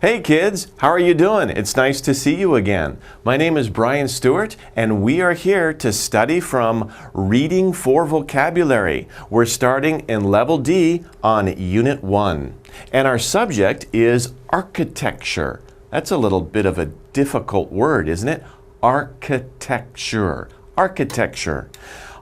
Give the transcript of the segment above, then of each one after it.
Hey kids, how are you doing? It's nice to see you again. My name is Brian Stewart and we are here to study from Reading for Vocabulary. We're starting in Level D on Unit 1. And our subject is architecture. That's a little bit of a difficult word, isn't it? Architecture. Architecture.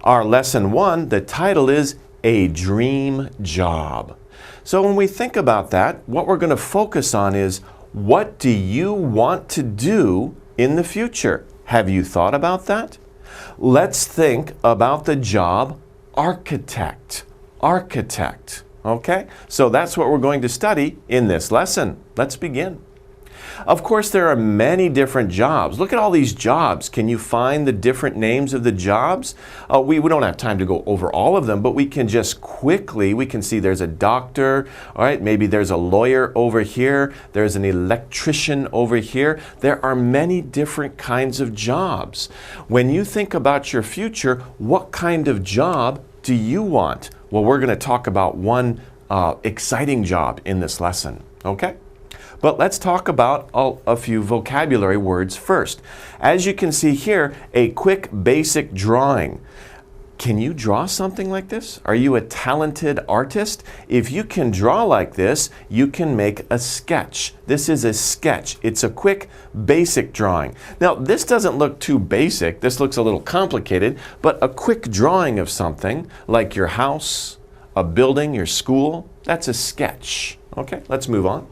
Our Lesson 1, the title is A Dream Job. So when we think about that, what we're going to focus on is, what do you want to do in the future? Have you thought about that? Let's think about the job architect. Architect. Okay? So that's what we're going to study in this lesson. Let's begin. Of course, there are many different jobs. Look at all these jobs. Can you find the different names of the jobs? We don't have time to go over all of them, but we can just quickly, we can see there's a doctor, all right, maybe there's a lawyer over here, there's an electrician over here. There are many different kinds of jobs. When you think about your future, what kind of job do you want? Well, we're going to talk about one exciting job in this lesson, okay? But let's talk about a few vocabulary words first. As you can see here, a quick basic drawing. Can you draw something like this? Are you a talented artist? If you can draw like this, you can make a sketch. This is a sketch. It's a quick basic drawing. Now, this doesn't look too basic. This looks a little complicated, but a quick drawing of something like your house, a building, your school, that's a sketch. Okay, let's move on.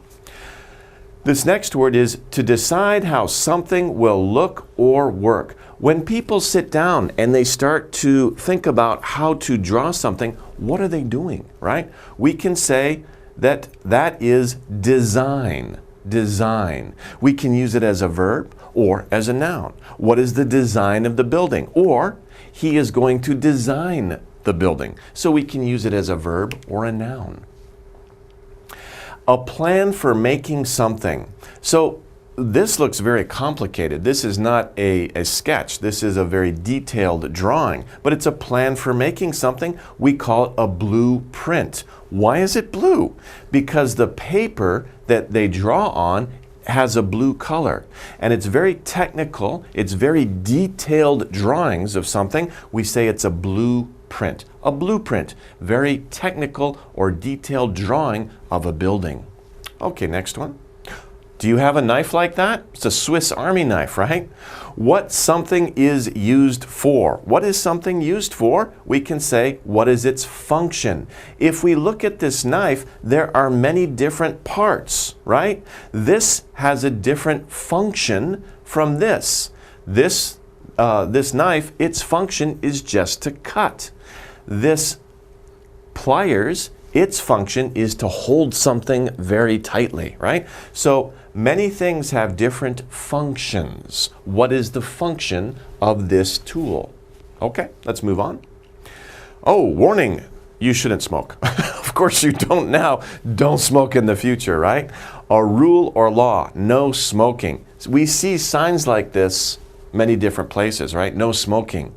This next word is to decide how something will look or work. When people sit down and they start to think about how to draw something, what are they doing, right? We can say that that is design. Design. We can use it as a verb or as a noun. What is the design of the building? Or he is going to design the building. So we can use it as a verb or a noun. A plan for making something. So this looks very complicated. This is not a sketch. This is a very detailed drawing, but it's a plan for making something. We call it a blueprint. Why is it blue? Because the paper that they draw on has a blue color, and it's very technical. It's very detailed drawings of something. We say it's a blueprint. A blueprint, very technical or detailed drawing of a building. Okay, next one. Do you have a knife like that? It's a Swiss Army knife, right? What something is used for. What is something used for? We can say, what is its function? If we look at this knife, there are many different parts, right? This has a different function from this. This knife, its function is just to cut. This pliers, its function is to hold something very tightly, right? So many things have different functions. What is the function of this tool? Okay, let's move on. Oh, warning, you shouldn't smoke. Of course you don't now. Don't smoke in the future, right? A rule or law, no smoking. We see signs like this many different places, right? No smoking.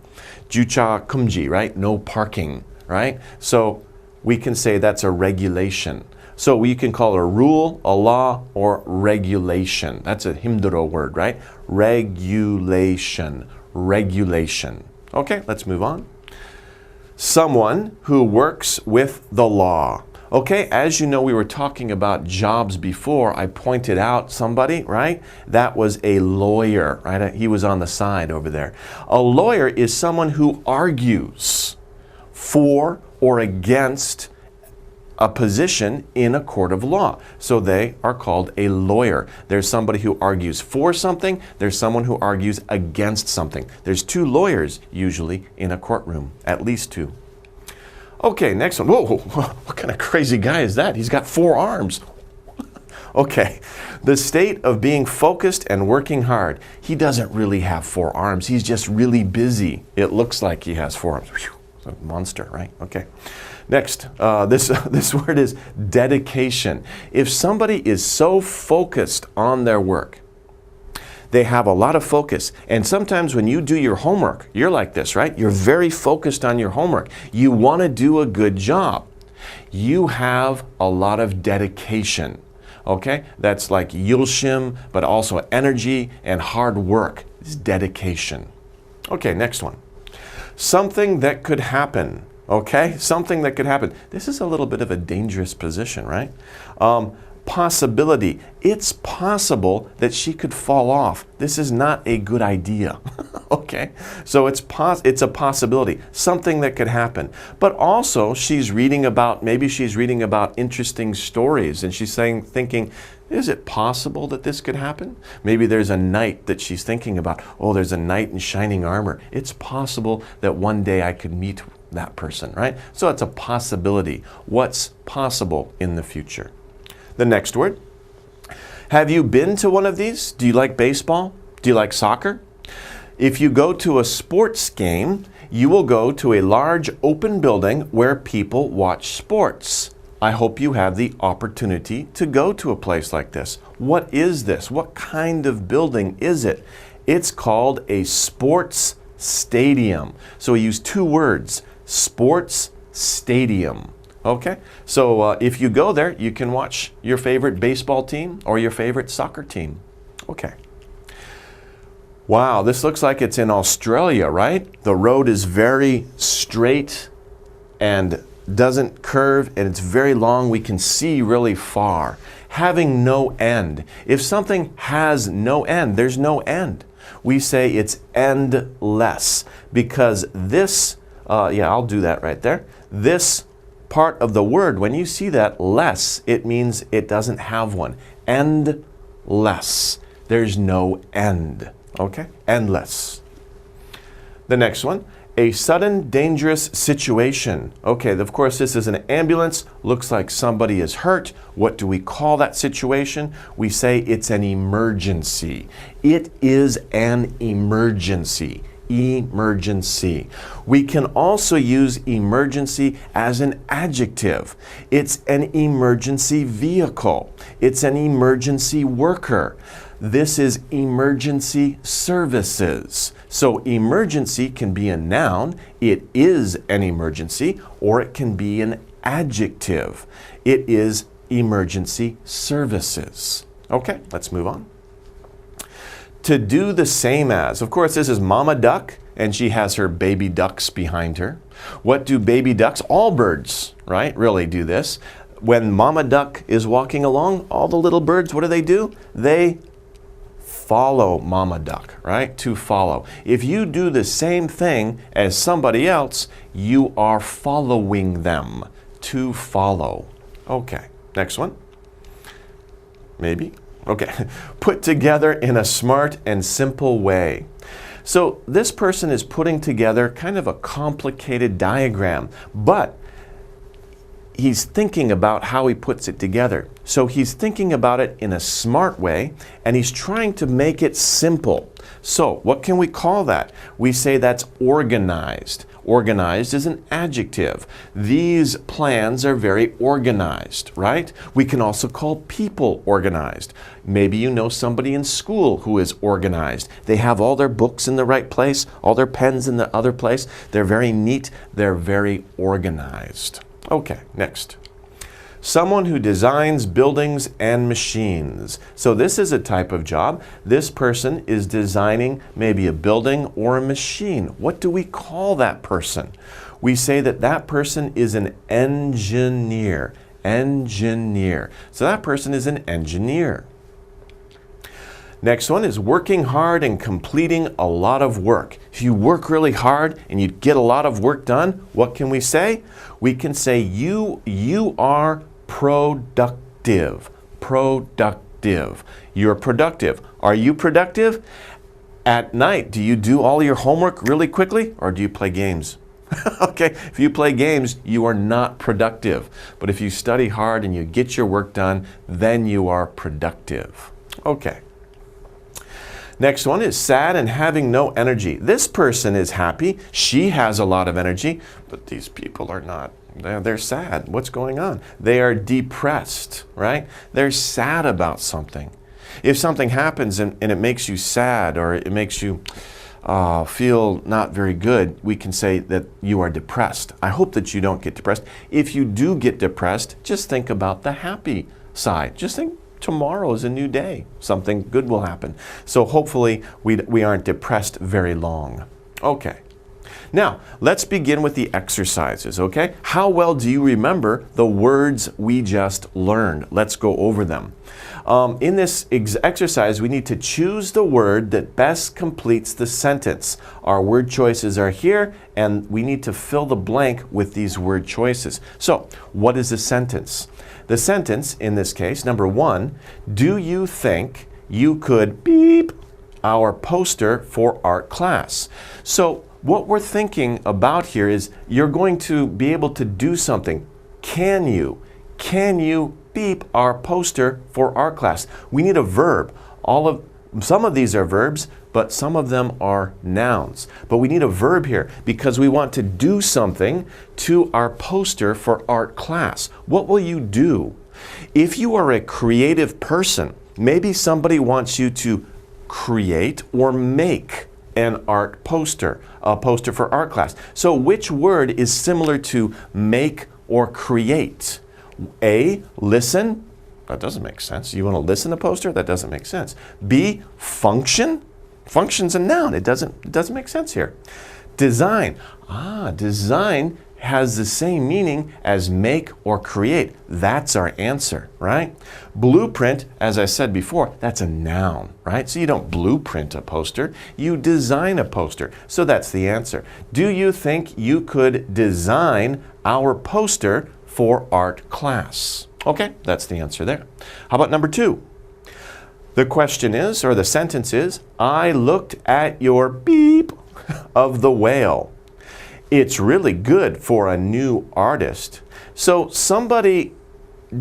주차 금지, right? No parking, right? So we can say that's a regulation. So we can call it a rule, a law, or regulation. That's a 힘들어 word, right? Regulation, regulation. Okay, let's move on. Someone who works with the law. Okay, as you know, we were talking about jobs before. I pointed out somebody, right? That was a lawyer, right? He was on the side over there. A lawyer is someone who argues for or against a position in a court of law. So they are called a lawyer. There's somebody who argues for something. There's someone who argues against something. There's two lawyers usually in a courtroom, at least two. Okay, next one. Whoa, what kind of crazy guy is that? He's got 4 arms. Okay, the state of being focused and working hard. He doesn't really have 4 arms. He's just really busy. It looks like he has 4 arms. Whew, it's a monster, right? Okay. Next, this word is dedication. If somebody is so focused on their work, they have a lot of focus. And sometimes when you do your homework, you're like this, right? You're very focused on your homework. You want to do a good job. You have a lot of dedication. Okay, that's like yulshim, but also energy and hard work. It's dedication. Okay, next one. Something that could happen. Okay, something that could happen. This is a little bit of a dangerous position, right? Possibility. It's possible that she could fall off. This is not a good idea. Okay, so it's a possibility, something that could happen. But also, maybe she's reading about interesting stories, and she's thinking, is it possible that this could happen? Maybe there's a knight that she's thinking about. Oh, there's a knight in shining armor. It's possible that one day I could meet that person, right? So it's a possibility. What's possible in the future? The next word. Have you been to one of these? Do you like baseball? Do you like soccer? If you go to a sports game, you will go to a large open building where people watch sports. I hope you have the opportunity to go to a place like this. What is this? What kind of building is it? It's called a sports stadium. So we use two words, sports stadium. Okay, so if you go there, you can watch your favorite baseball team or your favorite soccer team. Okay. Wow, this looks like it's in Australia, right? The road is very straight and doesn't curve, and it's very long. We can see really far. Having no end. If something has no end, there's no end. We say it's endless because this, I'll do that right there. This part of the word, when you see that less, it means it doesn't have one. Endless. There's no end. Okay? Endless. The next one, a sudden dangerous situation. Okay, of course this is an ambulance. Looks like somebody is hurt. What do we call that situation? We say it's an emergency. It is an emergency. Emergency. We can also use emergency as an adjective. It's an emergency vehicle. It's an emergency worker. This is emergency services. So emergency can be a noun. It is an emergency, or it can be an adjective. It is emergency services. Okay, let's move on. To do the same as. Of course, this is Mama Duck, and she has her baby ducks behind her. What do baby ducks? All birds, right, really do this. When Mama Duck is walking along, all the little birds, what do? They follow Mama Duck, right? To follow. If you do the same thing as somebody else, you are following them. To follow. Okay, next one. Maybe. Okay, put together in a smart and simple way. So this person is putting together kind of a complicated diagram, but he's thinking about how he puts it together. So he's thinking about it in a smart way, and he's trying to make it simple. So what can we call that? We say that's organized. Organized is an adjective. These plans are very organized, right? We can also call people organized. Maybe you know somebody in school who is organized. They have all their books in the right place, all their pens in the other place. They're very neat. They're very organized. Okay, next. Someone who designs buildings and machines. So this is a type of job. This person is designing maybe a building or a machine. What do we call that person? We say that that person is an engineer. Engineer. So that person is an engineer. Next one is working hard and completing a lot of work. If you work really hard and you get a lot of work done, what can we say? We can say you are productive. Productive. You're productive. Are you productive? At night, do you do all your homework really quickly, or do you play games? Okay, if you play games, you are not productive. But if you study hard and you get your work done, then you are productive. Okay. Next one is sad and having no energy. This person is happy. She has a lot of energy, but these people are not. They're sad. What's going on? They are depressed, right? They're sad about something. If something happens and it makes you sad, or it makes you feel not very good, we can say that you are depressed. I hope that you don't get depressed. If you do get depressed, just think about the happy side. Just think tomorrow is a new day. Something good will happen. So hopefully we aren't depressed very long. Okay. Now, let's begin with the exercises, okay? How well do you remember the words we just learned? Let's go over them. In this exercise, we need to choose the word that best completes the sentence. Our word choices are here, and we need to fill the blank with these word choices. So, what is the sentence? The sentence, in this case, number 1, do you think you could beep our poster for art class? So, what we're thinking about here is you're going to be able to do something. Can you beep our poster for art class? We need a verb. Some of these are verbs, but some of them are nouns. But we need a verb here because we want to do something to our poster for art class. What will you do? If you are a creative person, maybe somebody wants you to create or make an art poster, a poster for art class. So which word is similar to make or create? A, listen. That doesn't make sense. You want to listen to a poster? That doesn't make sense. B, function. Function's a noun. It doesn't make sense here. Design. Design has the same meaning as make or create. That's our answer, right? Blueprint, as I said before, that's a noun, right? So you don't blueprint a poster, you design a poster. So that's the answer. Do you think you could design our poster for art class? Okay, that's the answer there. How about number 2? The question is, or the sentence is, I looked at your beep of the whale. It's really good for a new artist. So somebody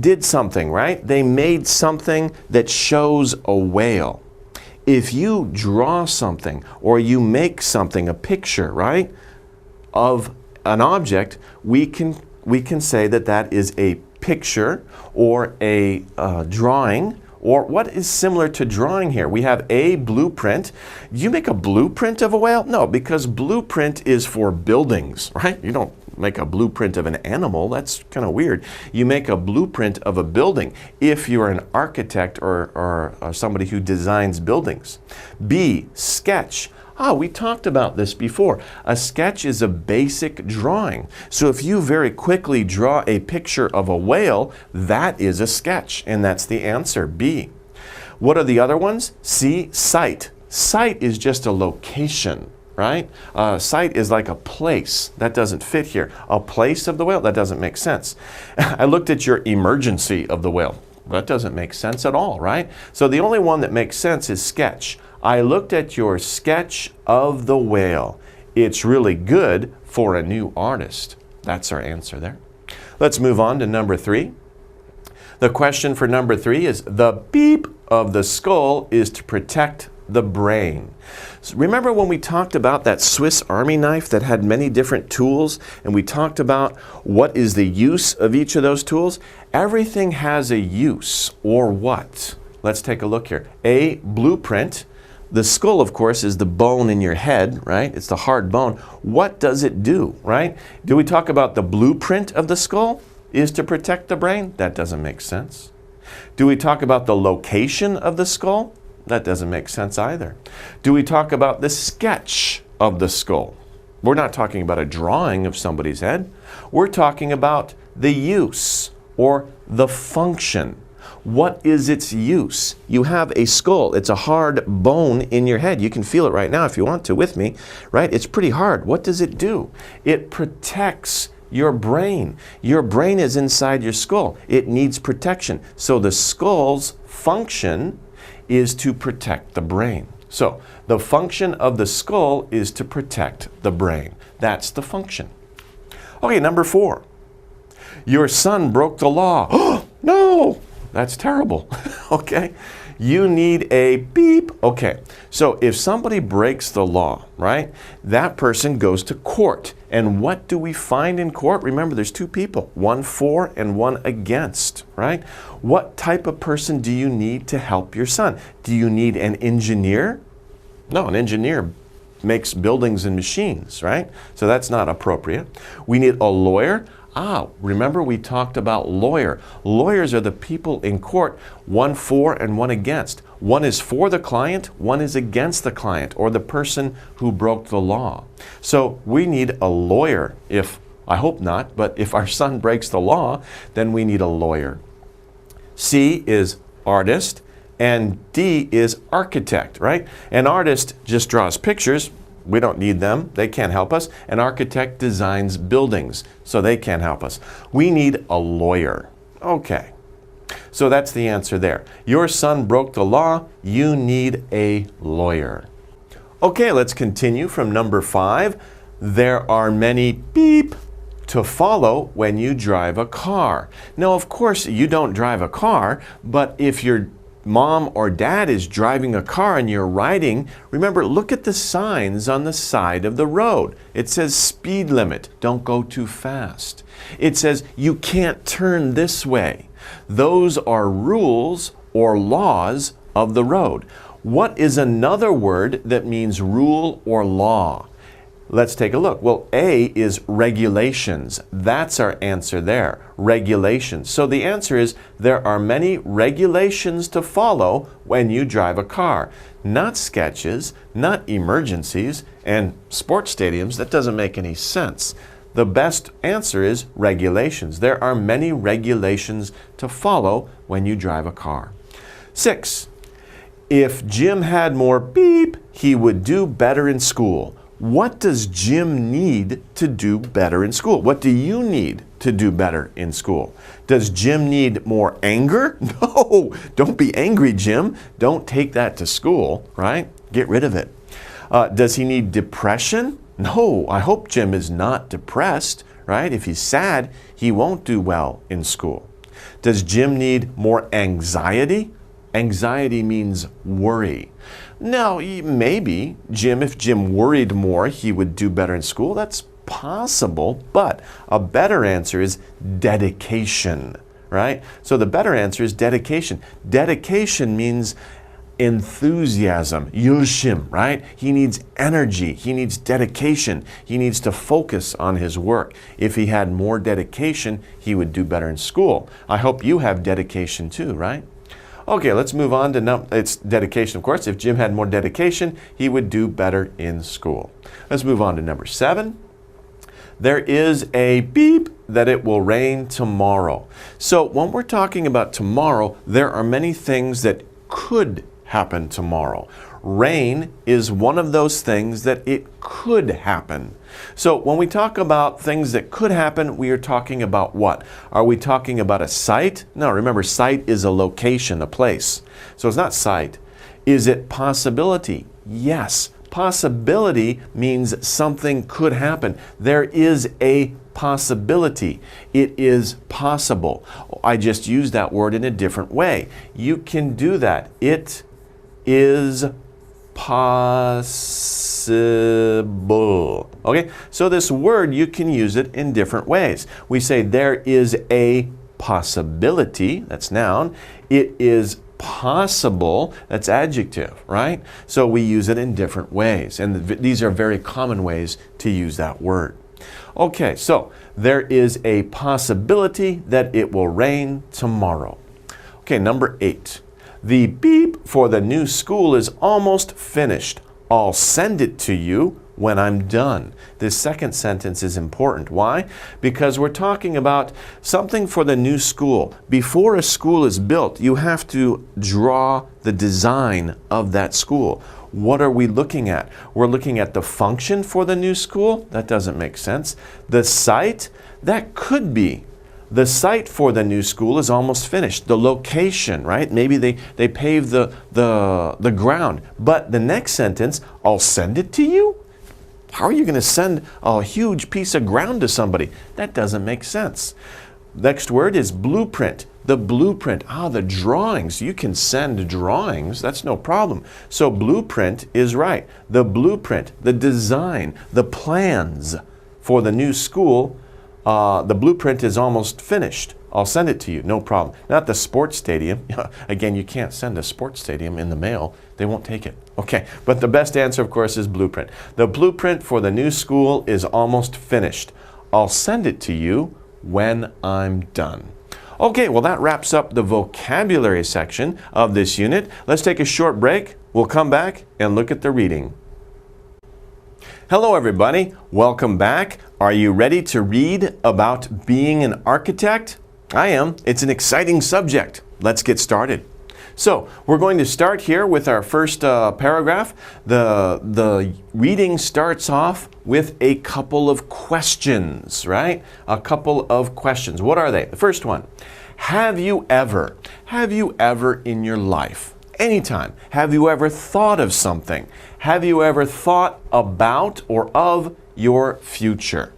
did something, right? They made something that shows a whale. If you draw something or you make something, a picture, right, of an object, we can say that that is a picture or a drawing. Or what is similar to drawing here? We have a blueprint. You make a blueprint of a whale? No, because blueprint is for buildings, right? You don't make a blueprint of an animal. That's kind of weird. You make a blueprint of a building if you're an architect or somebody who designs buildings. B, sketch. We talked about this before. A sketch is a basic drawing. So if you very quickly draw a picture of a whale, that is a sketch, and that's the answer, B. What are the other ones? C, site. Site is just a location, right? Site is like a place. That doesn't fit here. A place of the whale? That doesn't make sense. I looked at your emergency of the whale. That doesn't make sense at all, right? So the only one that makes sense is sketch. I looked at your sketch of the whale. It's really good for a new artist. That's our answer there. Let's move on to number 3. The question for number 3 is, the beep of the skull is to protect the brain. So remember when we talked about that Swiss Army knife that had many different tools, and we talked about what is the use of each of those tools? Everything has a use, or what? Let's take a look here. A, blueprint. The skull, of course, is the bone in your head, right? It's the hard bone. What does it do, right? Do we talk about the blueprint of the skull is to protect the brain? That doesn't make sense. Do we talk about the location of the skull? That doesn't make sense either. Do we talk about the sketch of the skull? We're not talking about a drawing of somebody's head. We're talking about the use or the function. What is its use? You have a skull. It's a hard bone in your head. You can feel it right now if you want to with me, right? It's pretty hard. What does it do? It protects your brain. Your brain is inside your skull. It needs protection. So the skull's function is to protect the brain. So the function of the skull is to protect the brain. That's the function. Okay, number 4. Your son broke the law. Oh, no! That's terrible. Okay? You need a beep. Okay, so if somebody breaks the law, right, that person goes to court. And what do we find in court? Remember, there's 2 people, one for and one against, right? What type of person do you need to help your son? Do you need an engineer? No, an engineer makes buildings and machines, right? So that's not appropriate. We need a lawyer. Remember we talked about lawyer. Lawyers are the people in court, one for and one against. One is for the client, one is against the client or the person who broke the law. So we need a lawyer. I hope not, but if our son breaks the law, then we need a lawyer. C is artist, and D is architect, right? An artist just draws pictures. We don't need them. They can't help us. An architect designs buildings, so they can't help us. We need a lawyer. Okay. So that's the answer there. Your son broke the law. You need a lawyer. Okay, let's continue from number 5. There are many beep to follow when you drive a car. Now, of course, you don't drive a car, but if your mom or dad is driving a car and you're riding, remember, look at the signs on the side of the road. It says speed limit, don't go too fast. It says you can't turn this way. Those are rules or laws of the road. What is another word that means rule or law? Let's take a look. Well, A is regulations. That's our answer there, regulations. So the answer is there are many regulations to follow when you drive a car. Not sketches, not emergencies, and sports stadiums. That doesn't make any sense. The best answer is regulations. There are many regulations to follow when you drive a car. 6, if Jim had more beep, he would do better in school. What does Jim need to do better in school? What do you need to do better in school? Does Jim need more anger? No, don't be angry, Jim. Don't take that to school, right? Get rid of it. Does he need depression? No, I hope Jim is not depressed, right? If he's sad, he won't do well in school. Does Jim need more anxiety? Anxiety means worry. Now, maybe if Jim worried more, he would do better in school. That's possible, but a better answer is dedication, right? So the better answer is dedication. Dedication means enthusiasm, yulshim, right? He needs energy, he needs dedication, he needs to focus on his work. If he had more dedication, he would do better in school. I hope you have dedication too, right? Okay, let's move on to it's dedication, of course. If Jim had more dedication, he would do better in school. Let's move on to number 7. There is a beep that it will rain tomorrow. So when we're talking about tomorrow, there are many things that could happen tomorrow. Rain is one of those things that it could happen. So when we talk about things that could happen, we are talking about what? Are we talking about a site? No, remember, site is a location, a place. So it's not site. Is it possibility? Yes. Possibility means something could happen. There is a possibility. It is possible. I just used that word in a different way. You can do that. It is possible. Okay, so this word, you can use it in different ways. We say there is a possibility, that's noun. It is possible, that's adjective, right? So we use it in different ways, and these are very common ways to use that word. Okay, so there is a possibility that it will rain tomorrow. Okay, number 8. The beep for the new school is almost finished. I'll send it to you when I'm done. This second sentence is important. Why? Because we're talking about something for the new school. Before a school is built, you have to draw the design of that school. What are we looking at? We're looking at the function for the new school. That doesn't make sense. The site, that could be. The site for the new school is almost finished. The location, right? Maybe they paved the ground. But the next sentence, I'll send it to you? How are you going to send a huge piece of ground to somebody? That doesn't make sense. Next word is blueprint. The blueprint, the drawings. You can send drawings, that's no problem. So blueprint is right. The blueprint, the design, the plans for the new school, the blueprint is almost finished. I'll send it to you, no problem. Not the sports stadium. Again, you can't send a sports stadium in the mail. They won't take it. Okay, but the best answer, of course, is blueprint. The blueprint for the new school is almost finished. I'll send it to you when I'm done. Okay, well that wraps up the vocabulary section of this unit. Let's take a short break. We'll come back and look at the reading. Hello everybody, welcome back. Are you ready to read about being an architect? I am. It's an exciting subject. Let's get started. So, we're going to start here with our first paragraph. The reading starts off with a couple of questions, right? A couple of questions. What are they? The first one, have you ever in your life, anytime, have you ever thought of something? Have you ever thought about or of your future?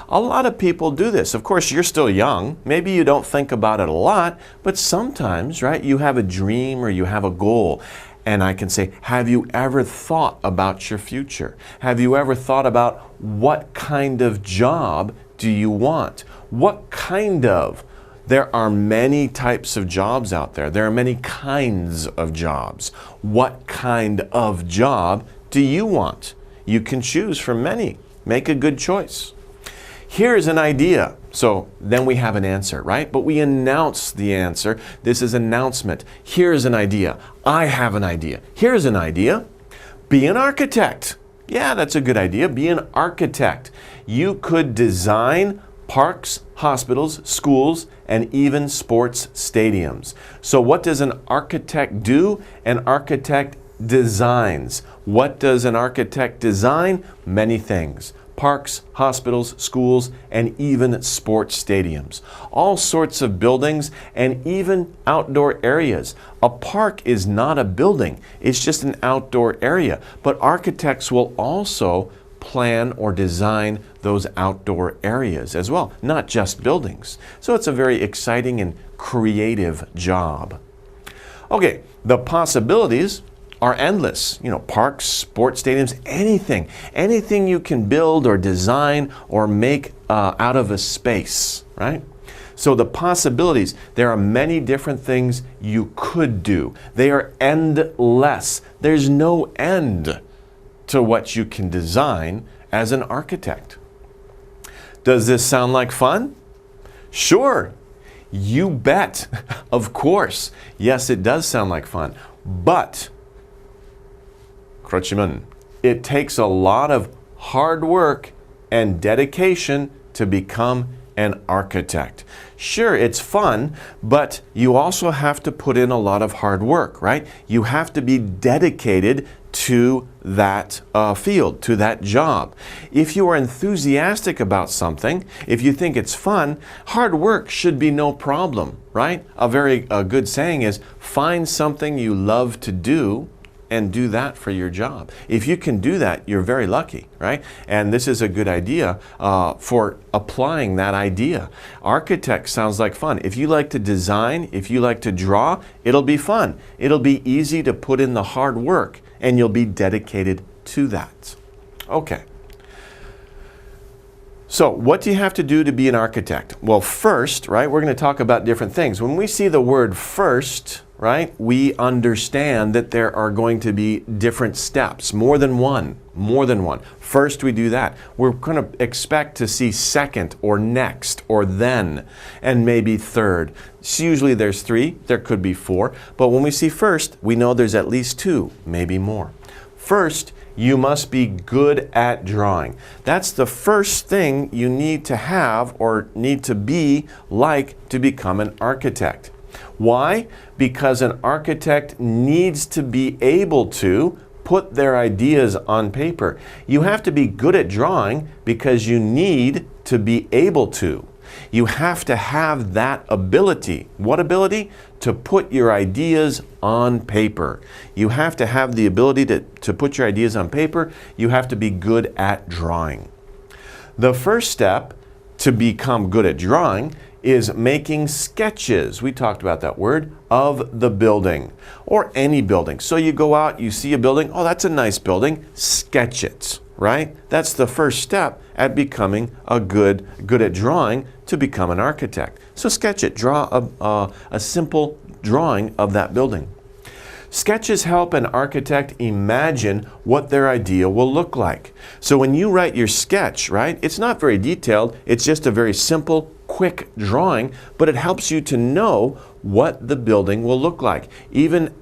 A lot of people do this. Of course, you're still young. Maybe you don't think about it a lot, but sometimes, right, you have a dream or you have a goal. And I can say, have you ever thought about your future? Have you ever thought about what kind of job do you want? What kind of? There are many types of jobs out there. There are many kinds of jobs. What kind of job do you want? You can choose from many. Make a good choice. Here's an idea. So then we have an answer, right? But we announce the answer. This is announcement. Here's an idea. I have an idea. Here's an idea. Be an architect. Yeah, that's a good idea. Be an architect. You could design parks, hospitals, schools, and even sports stadiums. So what does an architect do? An architect designs. What does an architect design? Many things. Parks, hospitals, schools, and even sports stadiums. All sorts of buildings and even outdoor areas. A park is not a building, it's just an outdoor area. But architects will also plan or design those outdoor areas as well, not just buildings. So it's a very exciting and creative job. Okay, the possibilities are endless. You know, parks, sports stadiums, anything you can build or design or make out of a space, right? So the possibilities, there are many different things you could do. They are endless. There's no end to what you can design as an architect. Does this sound like fun? Sure, you bet. Of course. Yes, it does sound like fun. But 그렇지만 it takes a lot of hard work and dedication to become an architect. Sure, it's fun, but you also have to put in a lot of hard work, right? You have to be dedicated to that field, to that job. If you are enthusiastic about something, if you think it's fun, hard work should be no problem, right? A very good saying is, find something you love to do and do that for your job. If you can do that, you're very lucky, right? And this is a good idea for applying that idea. Architect sounds like fun. If you like to design, if you like to draw, it'll be fun. It'll be easy to put in the hard work and you'll be dedicated to that. Okay. So what do you have to do to be an architect? Well, first, right, we're going to talk about different things. When we see the word first, right, we understand that there are going to be different steps, more than one. First we do that. We're going to expect to see second or next or then and maybe third. So usually there's 3, there could be 4, but when we see first, we know there's at least 2, maybe more. First, you must be good at drawing. That's the first thing you need to have or need to be like to become an architect. Why? Because an architect needs to be able to put their ideas on paper. You have to be good at drawing because you need to be able to. You have to have that ability. What ability? To put your ideas on paper. You have to have the ability to put your ideas on paper. You have to be good at drawing. The first step to become good at drawing is making sketches. We talked about that word, of the building or any building. So you go out, you see a building, oh, that's a nice building, sketch it, right? That's the first step at becoming good at drawing to become an architect. So sketch it, draw a simple drawing of that building. Sketches help an architect imagine what their idea will look like. So when you write your sketch, right, it's not very detailed, it's just a very simple, quick drawing, but it helps you to know what the building will look like. Even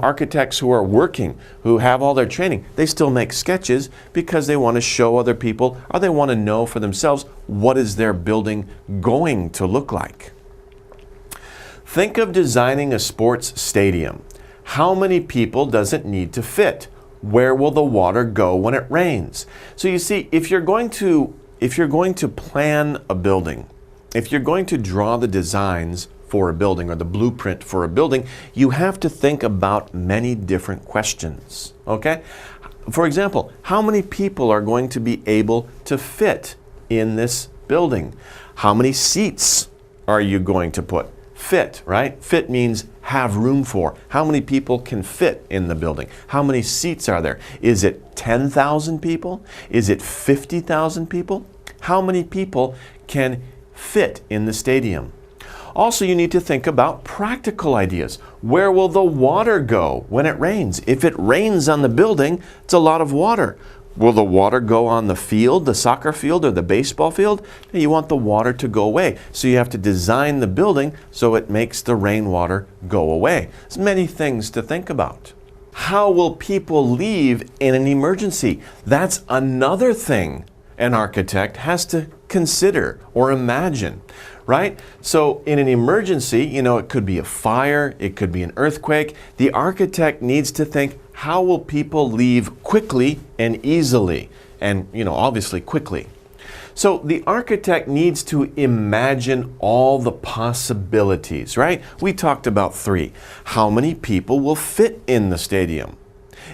architects who are working, who have all their training, they still make sketches because they want to show other people, or they want to know for themselves what is their building going to look like. Think of designing a sports stadium. How many people does it need to fit? Where will the water go when it rains? So you see, if you're going to plan a building, if you're going to draw the designs for a building or the blueprint for a building, you have to think about many different questions, okay? For example, how many people are going to be able to fit in this building? How many seats are you going to put? Fit, right? Fit means have room for. How many people can fit in the building? How many seats are there? Is it 10,000 people? Is it 50,000 people? How many people can fit in the stadium? Also, you need to think about practical ideas. Where will the water go when it rains? If it rains on the building, it's a lot of water. Will the water go on the field, the soccer field, or the baseball field? You want the water to go away. So you have to design the building so it makes the rainwater go away. There's many things to think about. How will people leave in an emergency? That's another thing an architect has to consider or imagine, right? So in an emergency, it could be a fire, it could be an earthquake. The architect needs to think, how will people leave quickly and easily? And, obviously quickly. So the architect needs to imagine all the possibilities, right? We talked about 3. How many people will fit in the stadium?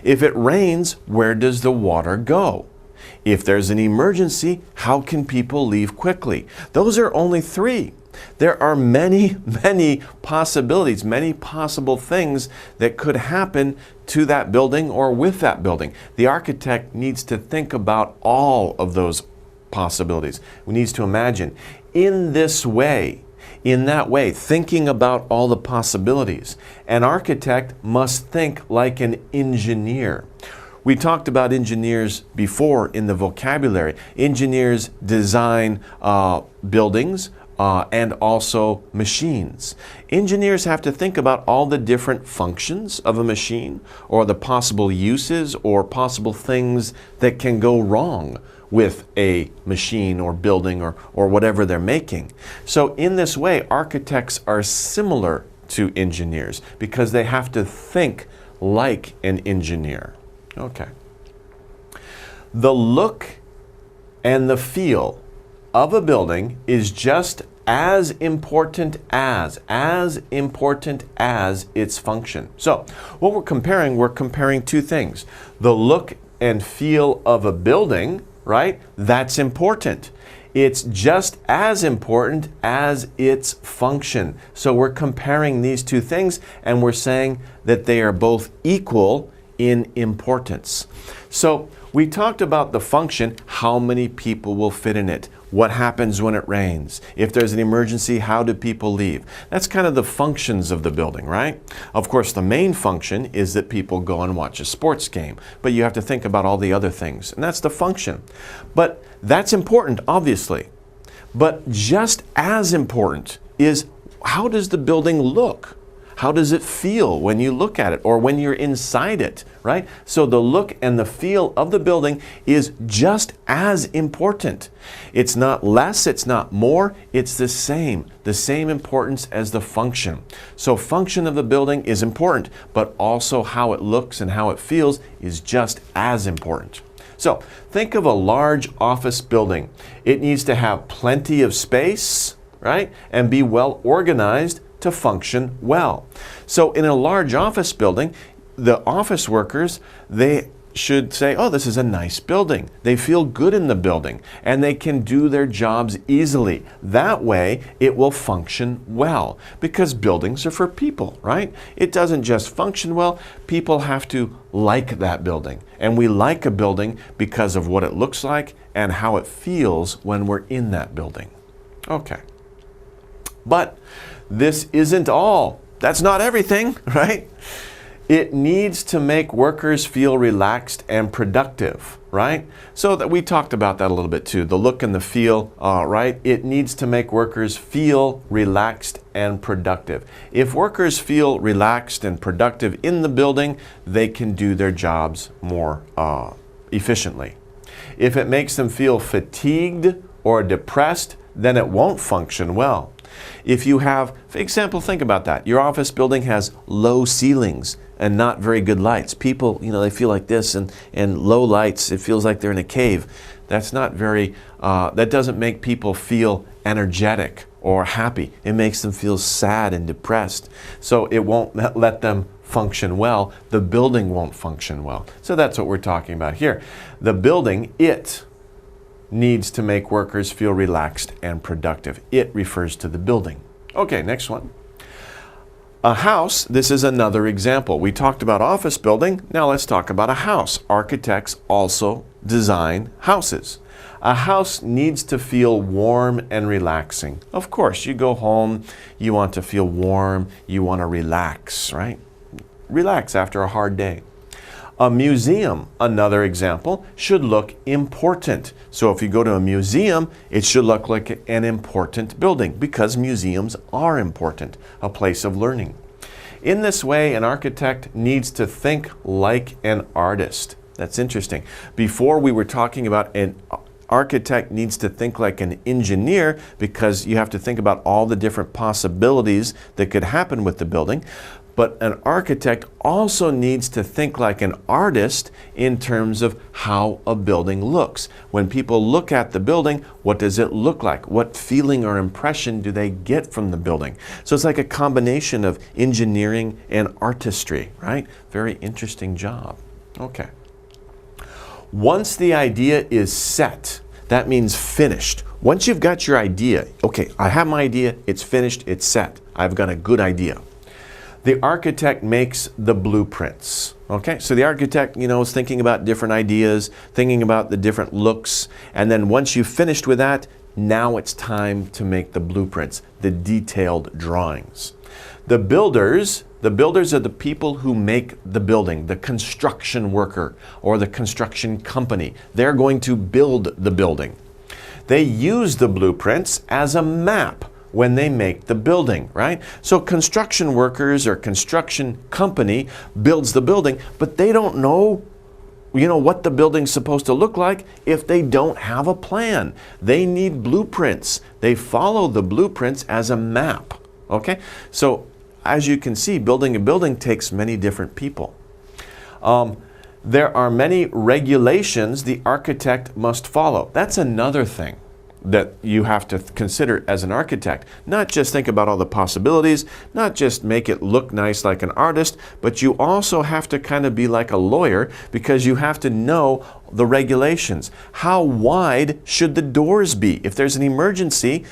If it rains, where does the water go? If there's an emergency, how can people leave quickly? Those are only 3. There are many, many possibilities, many possible things that could happen to that building or with that building. The architect needs to think about all of those possibilities. He needs to imagine. In this way, in that way, thinking about all the possibilities, an architect must think like an engineer. We talked about engineers before in the vocabulary. Engineers design buildings and also machines. Engineers have to think about all the different functions of a machine, or the possible uses or possible things that can go wrong with a machine or building or whatever they're making. So in this way, architects are similar to engineers because they have to think like an engineer. Okay. The look and the feel of a building is just as important as its function. So what we're comparing 2 things. The look and feel of a building, right? That's important. It's just as important as its function. So we're comparing these 2 things and we're saying that they are both equal in importance. So we talked about the function, how many people will fit in it, what happens when it rains, if there's an emergency, how do people leave. That's kind of the functions of the building, right? Of course, the main function is that people go and watch a sports game, but you have to think about all the other things, and that's the function. But that's important, obviously. But just as important is, how does the building look? How does it feel when you look at it or when you're inside it, right? So the look and the feel of the building is just as important. It's not less, it's not more, it's the same importance as the function. So function of the building is important, but also how it looks and how it feels is just as important. So think of a large office building. It needs to have plenty of space, right? And be well organized to function well. So in a large office building, the office workers, they should say, oh, this is a nice building. They feel good in the building and they can do their jobs easily. That way it will function well because buildings are for people, right? It doesn't just function well. People have to like that building. And we like a building because of what it looks like and how it feels when we're in that building. Okay. But this isn't all. That's not everything, right? It needs to make workers feel relaxed and productive, right? So that we talked about that a little bit too, the look and the feel, right? It needs to make workers feel relaxed and productive. If workers feel relaxed and productive in the building, they can do their jobs more efficiently. If it makes them feel fatigued or depressed, then it won't function well. If you have, for example, think about that. Your office building has low ceilings and not very good lights. People, they feel like this, and low lights, it feels like they're in a cave. That's not very, that doesn't make people feel energetic or happy. It makes them feel sad and depressed. So it won't let them function well. The building won't function well. So that's what we're talking about here. The building, it needs to make workers feel relaxed and productive. It refers to the building. Okay, next one. A house, this is another example. We talked about office building, now let's talk about a house. Architects also design houses. A house needs to feel warm and relaxing. Of course, you go home, you want to feel warm, you want to relax, right? Relax after a hard day. A museum, another example, should look important. So if you go to a museum, it should look like an important building because museums are important, a place of learning. In this way, an architect needs to think like an artist. That's interesting. Before we were talking about an architect needs to think like an engineer because you have to think about all the different possibilities that could happen with the building. But an architect also needs to think like an artist in terms of how a building looks. When people look at the building, what does it look like? What feeling or impression do they get from the building? So it's like a combination of engineering and artistry, right? Very interesting job. Okay. Once the idea is set, that means finished. Once you've got your idea, okay, I have my idea, it's finished, it's set. I've got a good idea. The architect makes the blueprints. Okay, so the architect, is thinking about different ideas, thinking about the different looks, and then once you've finished with that, now it's time to make the blueprints, the detailed drawings. The builders are the people who make the building, the construction worker or the construction company. They're going to build the building. They use the blueprints as a map when they make the building, right? So construction workers or construction company builds the building, but they don't know, what the building's supposed to look like if they don't have a plan. They need blueprints. They follow the blueprints as a map, okay? So as you can see, building a building takes many different people. There are many regulations the architect must follow. That's another thing that you have to consider as an architect. Not just think about all the possibilities, not just make it look nice like an artist, but you also have to kind of be like a lawyer because you have to know the regulations. How wide should the doors be? If there's an emergency,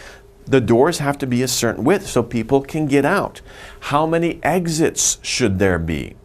the doors have to be a certain width so people can get out. How many exits should there be?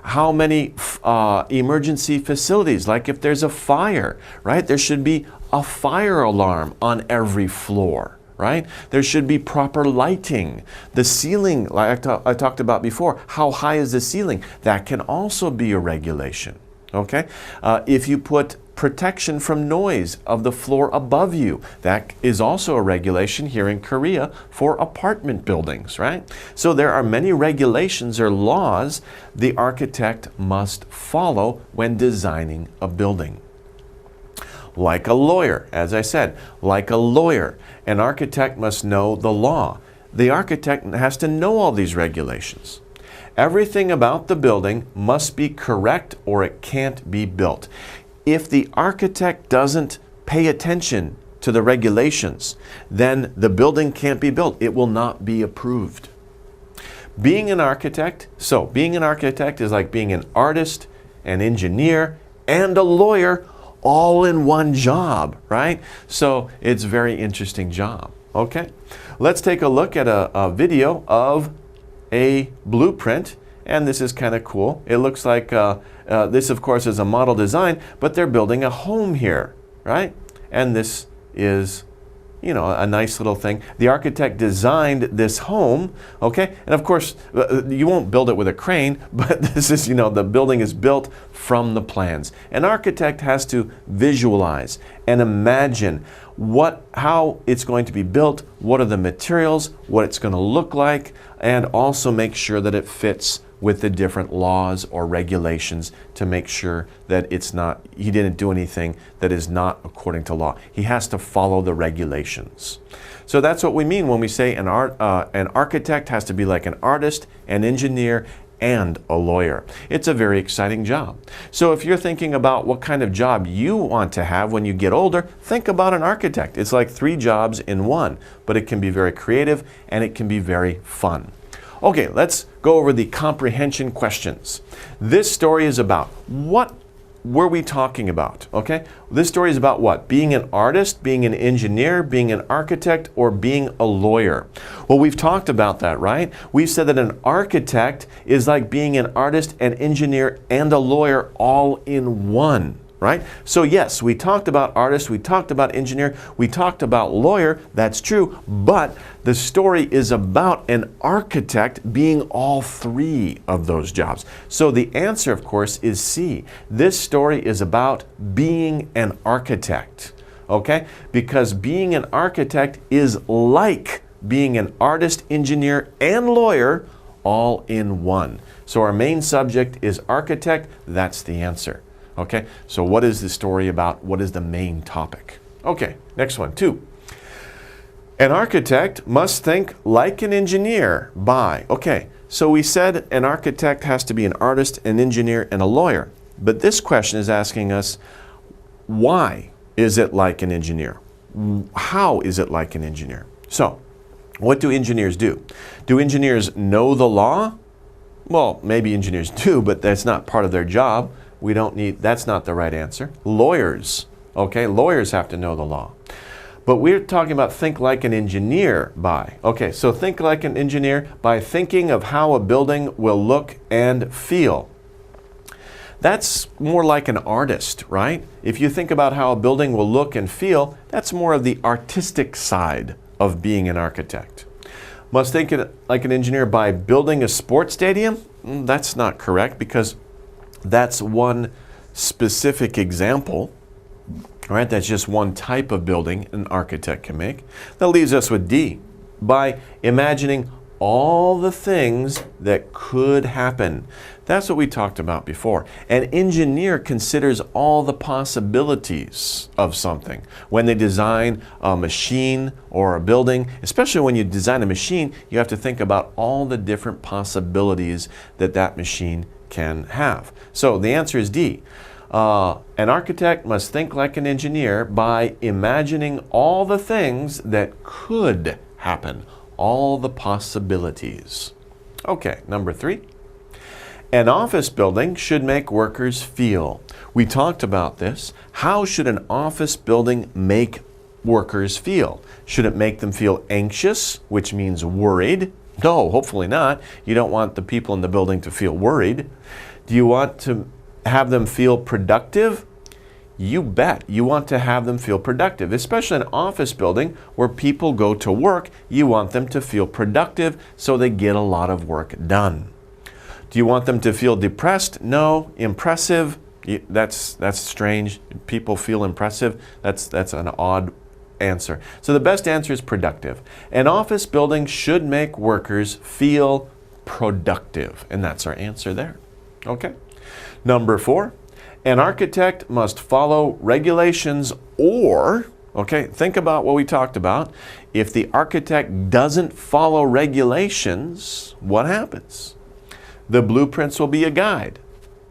How many emergency facilities, like if there's a fire, right? There should be a fire alarm on every floor, right? There should be proper lighting. The ceiling, like I talked about before, how high is the ceiling? That can also be a regulation, okay? If you put protection from noise of the floor above you, that is also a regulation here in Korea for apartment buildings, right? So there are many regulations or laws the architect must follow when designing a building. Like a lawyer, as I said, like a lawyer, an architect must know the law. The architect has to know all these regulations. Everything about the building must be correct or it can't be built. If the architect doesn't pay attention to the regulations, then the building can't be built. It will not be approved. Being an architect is like being an artist, an engineer, and a lawyer all in one job, right? So it's a very interesting job. Okay, let's take a look at a video of a blueprint. And this is kind of cool. It looks like this, of course, is a model design, but they're building a home here, right? And this is, you know, a nice little thing. The architect designed this home, okay? And of course, you won't build it with a crane, but this is, you know, the building is built from the plans. An architect has to visualize and imagine how it's going to be built, what are the materials, what it's going to look like, and also make sure that it fits with the different laws or regulations to make sure that he didn't do anything that is not according to law. He has to follow the regulations. So that's what we mean when we say an architect has to be like an artist, an engineer, and a lawyer. It's a very exciting job. So if you're thinking about what kind of job you want to have when you get older, think about an architect. It's like 3 jobs in one, but it can be very creative and it can be very fun. Okay, let's go over the comprehension questions. This story is about what were we talking about? Okay, this story is about what? Being an artist, being an engineer, being an architect, or being a lawyer. Well, we've talked about that, right? We've said that an architect is like being an artist, an engineer, and a lawyer all in one. Right? So yes, we talked about artist, we talked about engineer, we talked about lawyer, that's true, but the story is about an architect being all 3 of those jobs. So the answer, of course, is C. This story is about being an architect, okay? Because being an architect is like being an artist, engineer, and lawyer all in one. So our main subject is architect, that's the answer. Okay, so what is the story about? What is the main topic? Okay, next one, 2. An architect must think like an engineer by. Okay, so we said an architect has to be an artist, an engineer, and a lawyer. But this question is asking us, why is it like an engineer? How is it like an engineer? So, what do engineers do? Do engineers know the law? Well, maybe engineers do, but that's not part of their job. That's not the right answer. Lawyers, okay, lawyers have to know the law. But we're talking about think like an engineer by. Okay, so think like an engineer by thinking of how a building will look and feel. That's more like an artist, right? If you think about how a building will look and feel, that's more of the artistic side of being an architect. Must think like an engineer by building a sports stadium? That's not correct, because that's one specific example, right? That's just one type of building an architect can make. That leaves us with D, by imagining all the things that could happen. That's what we talked about before. An engineer considers all the possibilities of something. When they design a machine or a building, especially when you design a machine, you have to think about all the different possibilities that machine can have. So the answer is D. An architect must think like an engineer by imagining all the things that could happen, all the possibilities. Okay, number 3. An office building should make workers feel. We talked about this. How should an office building make workers feel? Should it make them feel anxious, which means worried? No, hopefully not. You don't want the people in the building to feel worried. Do you want to have them feel productive? You bet. You want to have them feel productive, especially an office building where people go to work. You want them to feel productive so they get a lot of work done. Do you want them to feel depressed? No. Impressive? That's strange. People feel impressive. That's an odd answer. So the best answer is productive. An office building should make workers feel productive. And that's our answer there. Okay. Number 4, an architect must follow regulations or, okay, think about what we talked about. If the architect doesn't follow regulations, what happens? The blueprints will be a guide.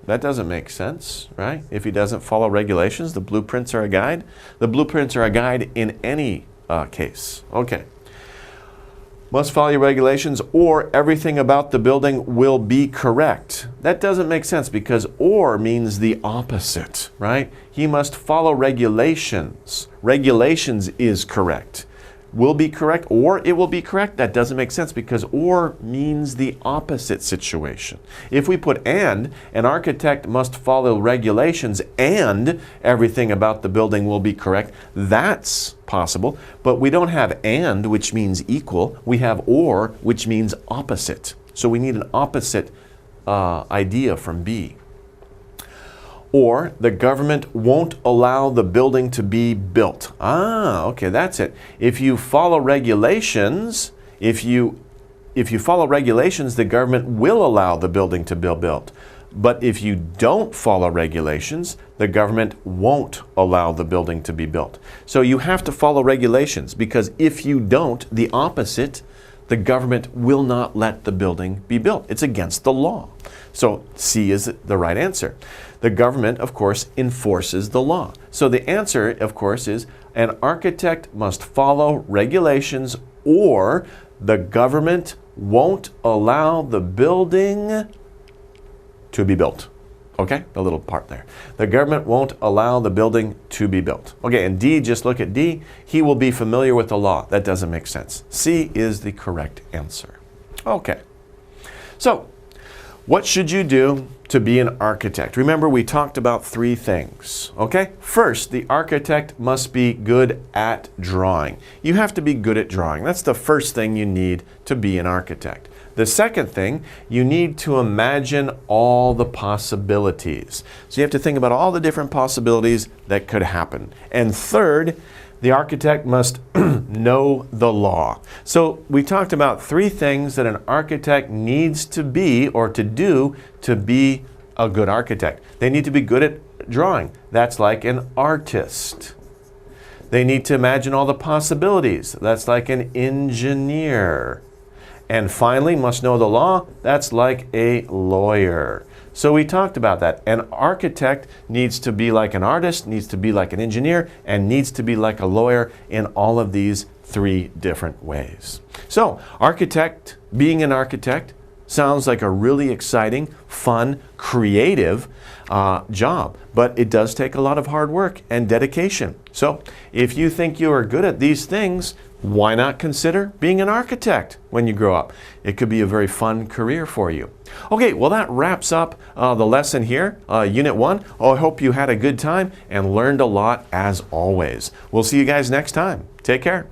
That doesn't make sense, right? If he doesn't follow regulations, the blueprints are a guide. The blueprints are a guide in any case. Okay. Must follow your regulations or everything about the building will be correct. That doesn't make sense because or means the opposite, right? He must follow regulations. Regulations is correct. will be correct or it will be correct. That doesn't make sense because or means the opposite situation. If we put and, an architect must follow regulations and everything about the building will be correct, that's possible. But we don't have and, which means equal. We have or, which means opposite. So we need an opposite idea from B. Or the government won't allow the building to be built. Okay, that's it. If you follow regulations, if you follow regulations, the government will allow the building to be built. But if you don't follow regulations, the government won't allow the building to be built. So you have to follow regulations because if you don't, the opposite, the government will not let the building be built. It's against the law. So C is the right answer. The government, of course, enforces the law. So the answer, of course, is an architect must follow regulations or the government won't allow the building to be built. Okay, the little part there. The government won't allow the building to be built. Okay, and D, just look at D. He will be familiar with the law. That doesn't make sense. C is the correct answer. Okay, so what should you do to be an architect? Remember, we talked about 3 things, okay? First, the architect must be good at drawing. You have to be good at drawing. That's the first thing you need to be an architect. The second thing, you need to imagine all the possibilities. So you have to think about all the different possibilities that could happen. And third, the architect must know the law. So we talked about 3 things that an architect needs to be or to do to be a good architect. They need to be good at drawing. That's like an artist. They need to imagine all the possibilities. That's like an engineer. And finally, must know the law. That's like a lawyer. So we talked about that. An architect needs to be like an artist, needs to be like an engineer, and needs to be like a lawyer in all of these 3 different ways. So, being an architect sounds like a really exciting, fun, creative job, but it does take a lot of hard work and dedication. So, if you think you are good at these things, why not consider being an architect when you grow up? It could be a very fun career for you. Okay, well that wraps up the lesson here, Unit 1. I hope you had a good time and learned a lot as always. We'll see you guys next time. Take care.